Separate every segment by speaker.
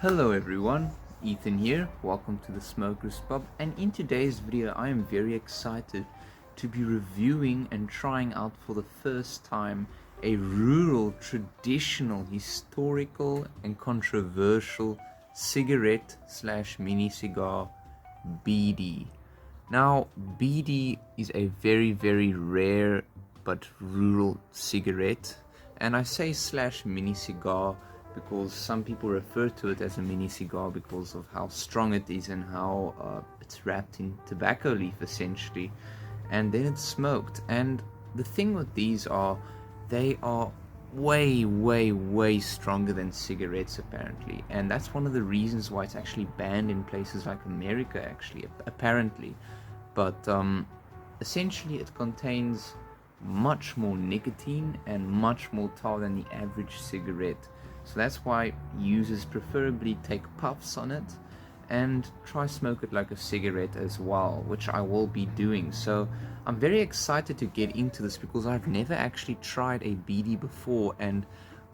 Speaker 1: Hello everyone, Ethan here, welcome to the Smokers Pub, and in today's video I am very excited to be reviewing and trying out for the first time a rural, traditional, historical and controversial cigarette slash mini cigar, Bidi. Now, Bidi is a very rare but rural cigarette, and I say slash mini cigar because some people refer to it as a mini cigar because of how strong it is and how it's wrapped in tobacco leaf essentially, and then it's smoked. And the thing with these are they are way stronger than cigarettes apparently, and that's one of the reasons why it's actually banned in places like America actually, apparently. But essentially it contains much more nicotine and much more tar than the average cigarette, so that's why users preferably take puffs on it and try smoke it like a cigarette as well, which I will be doing. So I'm very excited to get into this because I've never actually tried a Bidi before, and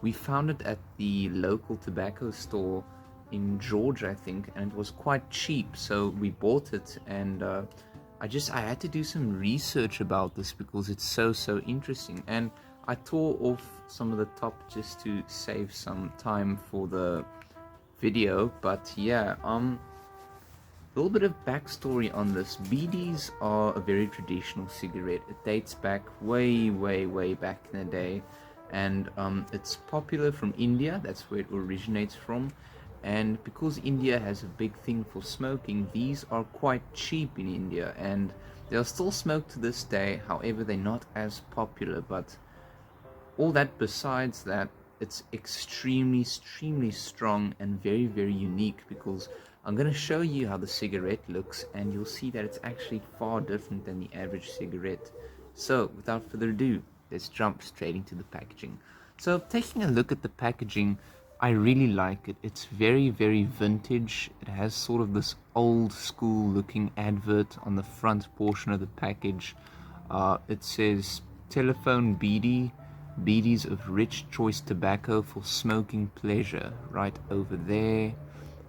Speaker 1: we found it at the local tobacco store in Georgia, I think, and it was quite cheap, so we bought it. And I had to do some research about this because it's so interesting, and I tore off some of the top just to save some time for the video. But yeah, a little bit of backstory on this. Bidis are a very traditional cigarette. It dates back way back in the day, and it's popular from India. That's where it originates from. And because India has a big thing for smoking, these are quite cheap in India, and they are still smoked to this day. However, they're not as popular. But all that besides that, it's extremely strong and very unique, because I'm going to show you how the cigarette looks, and you'll see that it's actually far different than the average cigarette. So without further ado, let's jump straight into the packaging. So taking a look at the packaging, I really like it. It's very vintage. It has sort of this old school looking advert on the front portion of the package. It says telephone Bidi, Bidis of rich choice tobacco for smoking pleasure, right over there.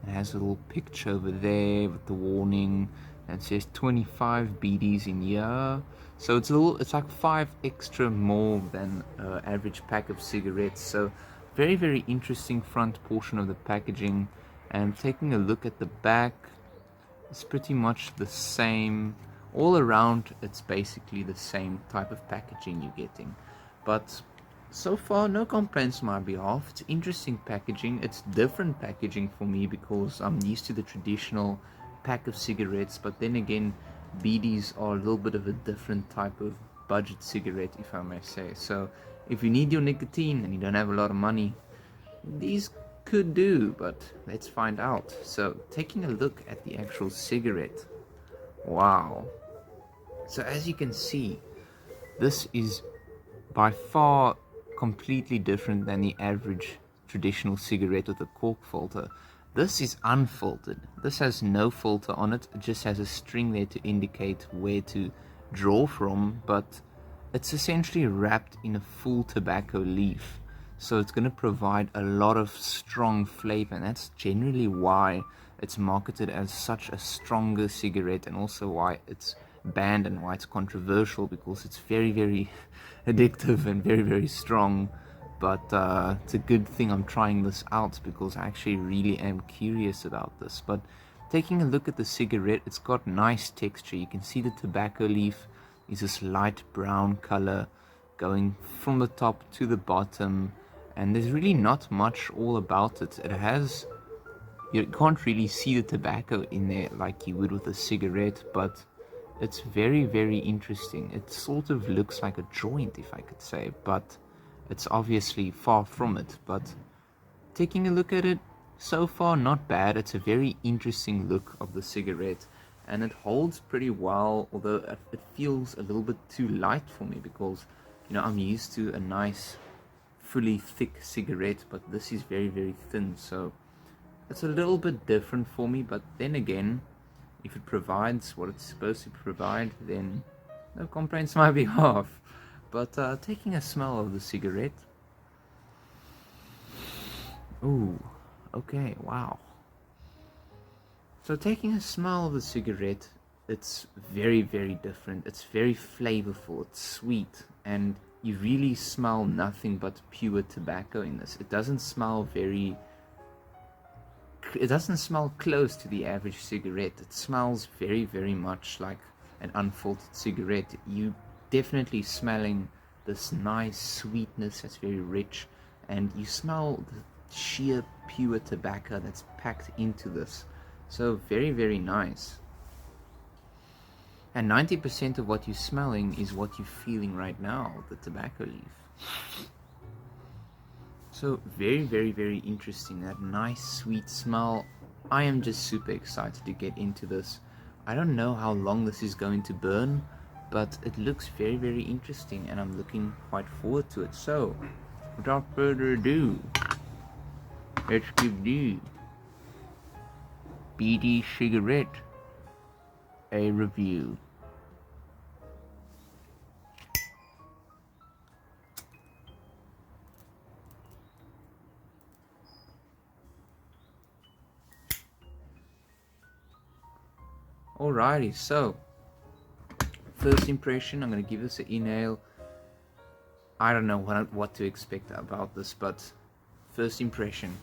Speaker 1: It has a little picture over there with the warning, and it says 25 Bidis in here. So it's like 5 extra more than average pack of cigarettes. So very interesting front portion of the packaging. And taking a look at the back, it's pretty much the same all around. It's basically the same type of packaging you're getting, but so far no complaints on my behalf. It's interesting packaging. It's different packaging for me because I'm used to the traditional pack of cigarettes, but then again, Bidis are a little bit of a different type of budget cigarette, if I may say. So if you need your nicotine and you don't have a lot of money, these could do, but let's find out. So taking a look at the actual cigarette, wow. So as you can see, this is by far completely different than the average traditional cigarette with a cork filter. This is unfiltered. This has no filter on it. It just has a string there to indicate where to draw from, but it's essentially wrapped in a full tobacco leaf. So it's going to provide a lot of strong flavor, and that's generally why it's marketed as such a stronger cigarette, and also why it's banned and why it's controversial, because it's very addictive and very strong. But it's a good thing I'm trying this out because I actually really am curious about this. But taking a look at the cigarette, it's got nice texture. You can see the tobacco leaf is this light brown color going from the top to the bottom, and there's really not much all about it. It has, you can't really see the tobacco in there like you would with a cigarette, but it's very interesting. It sort of looks like a joint, if I could say, but it's obviously far from it. But taking a look at it, so far not bad. It's a very interesting look of the cigarette, and it holds pretty well, although it feels a little bit too light for me because, you know, I'm used to a nice fully thick cigarette, but this is very thin, so it's a little bit different for me. But then again, if it provides what it's supposed to provide, then no complaints on my behalf. But taking a smell of the cigarette, ooh, Okay, wow. So taking a smell of the cigarette, it's very, very different. It's very flavorful, it's sweet, and you really smell nothing but pure tobacco in this. It doesn't smell close to the average cigarette. It smells very, very much like an unfiltered cigarette. You definitely smelling this nice sweetness that's very rich, and you smell the sheer pure tobacco that's packed into this. So very, very nice. And 90% of what you're smelling is what you're feeling right now, the tobacco leaf. So very, very, very interesting. That nice sweet smell. I am just super excited to get into this. I don't know how long this is going to burn, but it looks very, very interesting, and I'm looking quite forward to it. So without further ado, let's give the Bidi cigarette a review. Alrighty, so first impression, I'm gonna give this an inhale. I don't know what to expect about this, but first impression.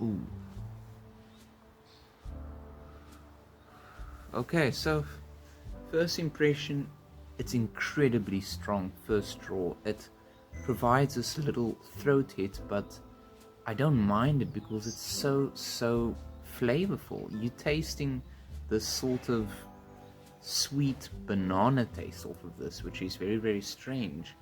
Speaker 1: Ooh. Okay, so first impression, it's incredibly strong first draw. It provides this little throat hit, but I don't mind it because it's so flavorful. You're tasting this sort of sweet banana taste off of this, which is very, very strange.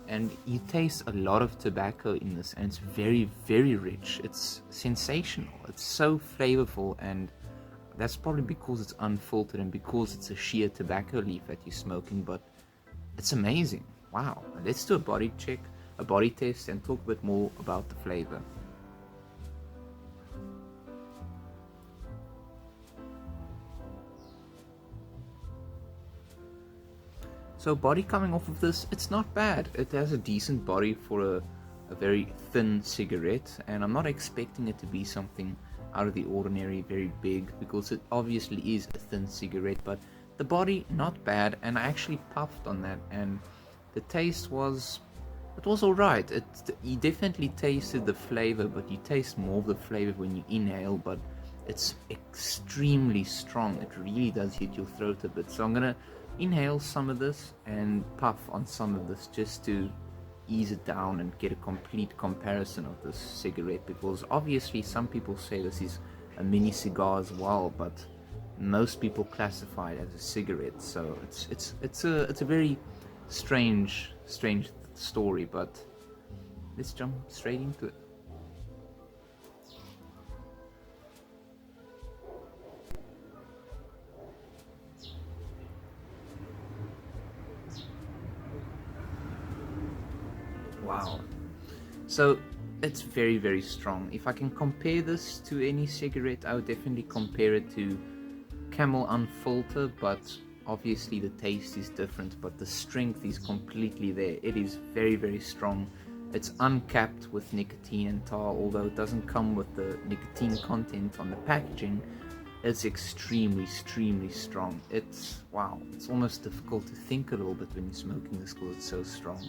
Speaker 1: And you taste a lot of tobacco in this, and it's very, very rich. It's sensational. It's so flavorful, and that's probably because it's unfiltered and because it's a sheer tobacco leaf that you're smoking, but it's amazing. Wow. Let's do a body check, a body test, and talk a bit more about the flavor. So body coming off of this, it's not bad. It has a decent body for a very thin cigarette, and I'm not expecting it to be something out of the ordinary, very big, because it obviously is a thin cigarette, but the body not bad, and I actually puffed on that, and the taste was, it was alright. You definitely tasted the flavor, but you taste more of the flavor when you inhale, but it's extremely strong. It really does hit your throat a bit. So I'm gonna inhale some of this and puff on some of this just to ease it down and get a complete comparison of this cigarette, because obviously some people say this is a mini cigar as well, but most people classify it as a cigarette. So it's a very strange story, but let's jump straight into it. Wow. So it's very, very strong. If I can compare this to any cigarette, I would definitely compare it to Camel Unfiltered, but obviously the taste is different, but the strength is completely there. It is very, very strong. It's uncapped with nicotine and tar, although it doesn't come with the nicotine content on the packaging. It's extremely strong. It's, wow, it's almost difficult to think a little bit when you're smoking this because it's so strong.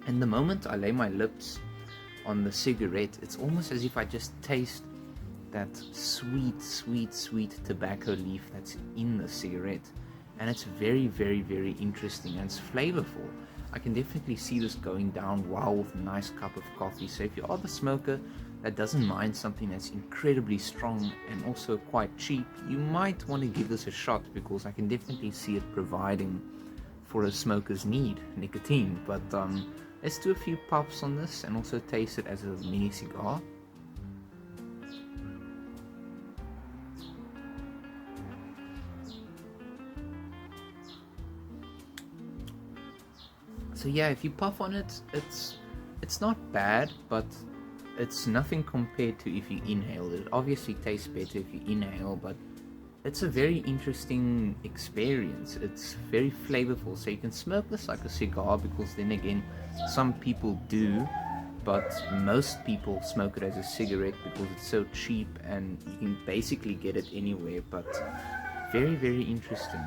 Speaker 1: And the moment I lay my lips on the cigarette, it's almost as if I just taste that sweet tobacco leaf that's in the cigarette. And it's very, very interesting, and it's flavorful. I can definitely see this going down well with a nice cup of coffee. So if you are the smoker that doesn't mind something that's incredibly strong and also quite cheap, you might want to give this a shot, because I can definitely see it providing for a smoker's need, nicotine. But let's do a few puffs on this and also taste it as a mini cigar. So yeah, if you puff on it, it It's not bad, but it's nothing compared to if you inhale it. It obviously tastes better if you inhale, but it's a very interesting experience. It's very flavorful, so you can smoke this like a cigar, because then again, some people do, but most people smoke it as a cigarette because it's so cheap and you can basically get it anywhere. But very, very interesting.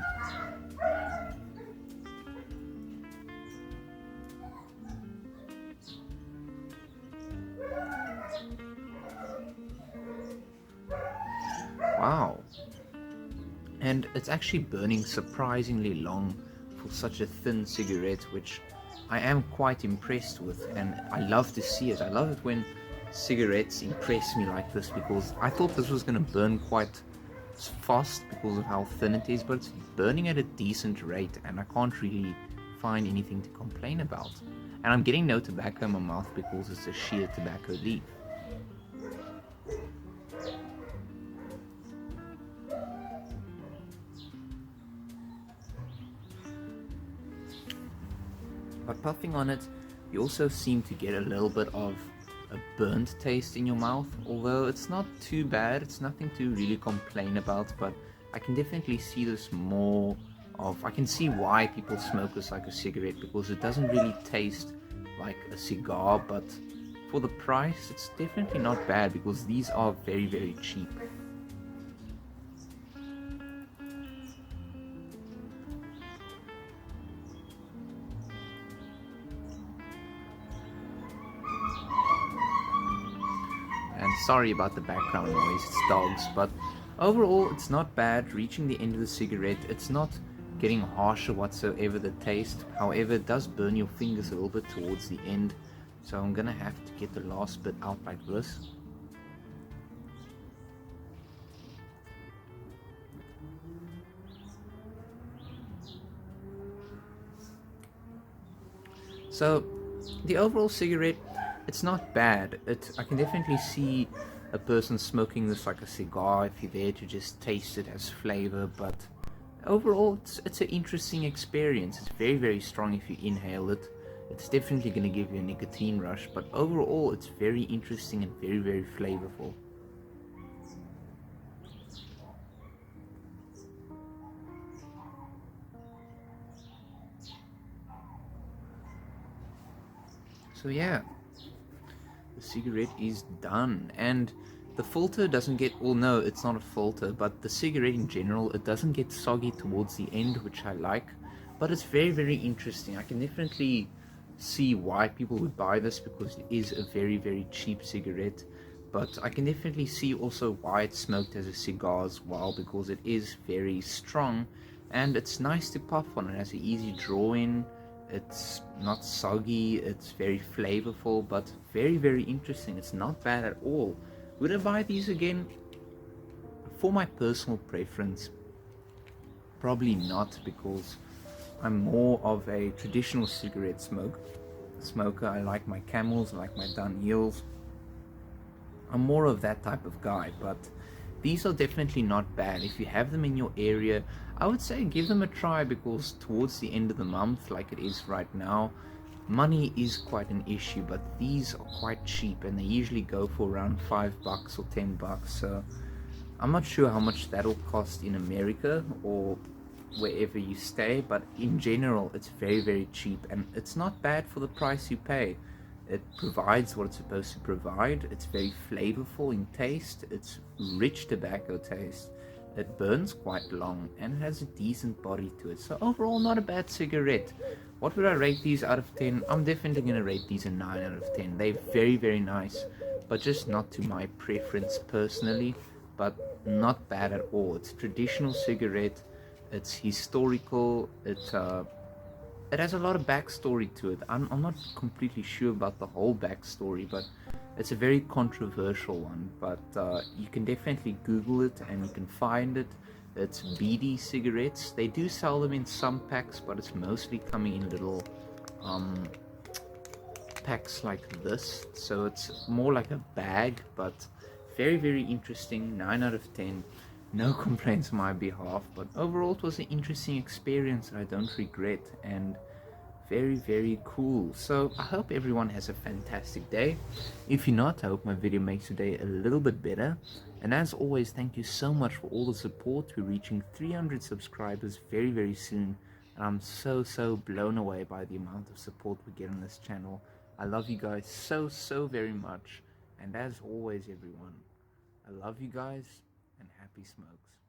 Speaker 1: Wow. And it's actually burning surprisingly long for such a thin cigarette, which I am quite impressed with, and I love to see it. I love it when cigarettes impress me like this, because I thought this was going to burn quite fast because of how thin it is, but it's burning at a decent rate, and I can't really find anything to complain about. And I'm getting no tobacco in my mouth because it's a sheer tobacco leaf. But puffing on it, you also seem to get a little bit of a burnt taste in your mouth, although it's not too bad. It's nothing to really complain about, but I can definitely see this more of, I can see why people smoke this like a cigarette, because it doesn't really taste like a cigar, but for the price, it's definitely not bad, because these are very, very cheap. And sorry about the background noise, it's dogs, but overall it's not bad. Reaching the end of the cigarette, it's not getting harsher whatsoever, the taste. However, it does burn your fingers a little bit towards the end, so I'm gonna have to get the last bit out like this. So the overall cigarette, it's not bad. I can definitely see a person smoking this like a cigar if you're there to just taste it as flavor, but overall it's an interesting experience. It's very, very strong if you inhale it. It's definitely going to give you a nicotine rush, but overall it's very interesting and very, very flavorful. So yeah, the cigarette is done, and the filter doesn't get, well, no, it's not a filter, but the cigarette in general, it doesn't get soggy towards the end, which I like. But it's very, very interesting. I can definitely see why people would buy this, because it is a very, very cheap cigarette. But I can definitely see also why it's smoked as a cigar as well, because it is very strong and it's nice to puff on. It has an easy draw in. It's not soggy, it's very flavorful, but very, very interesting. It's not bad at all. Would I buy these again? For my personal preference, probably not, because I'm more of a traditional cigarette smoker. I like my Camels, I like my Dunhills. I'm more of that type of guy, but these are definitely not bad. If you have them in your area, I would say give them a try, because towards the end of the month, like it is right now, money is quite an issue, but these are quite cheap and they usually go for around $5 or $10. So I'm not sure how much that'll cost in America or wherever you stay, but in general it's very, very cheap and it's not bad for the price you pay. It provides what it's supposed to provide. It's very flavorful in taste. It's rich tobacco taste. It burns quite long and it has a decent body to it. So overall, not a bad cigarette. What would I rate these out of 10? I'm definitely going to rate these a 9 out of 10. They're very, very nice, but just not to my preference personally, but not bad at all. It's a traditional cigarette. It's historical. It has a lot of backstory to it. I'm not completely sure about the whole backstory, but it's a very controversial one. But you can definitely Google it and you can find it. It's Bidi cigarettes. They do sell them in some packs, but it's mostly coming in little packs like this. So it's more like a bag, but very, very interesting. 9 out of 10. No complaints on my behalf, but overall it was an interesting experience that I don't regret, and very, very cool. So I hope everyone has a fantastic day. If you're not, I hope my video makes your day a little bit better. And as always, thank you so much for all the support. We're reaching 300 subscribers very, very soon. And I'm so blown away by the amount of support we get on this channel. I love you guys so very much. And as always, everyone, I love you guys and happy smokes.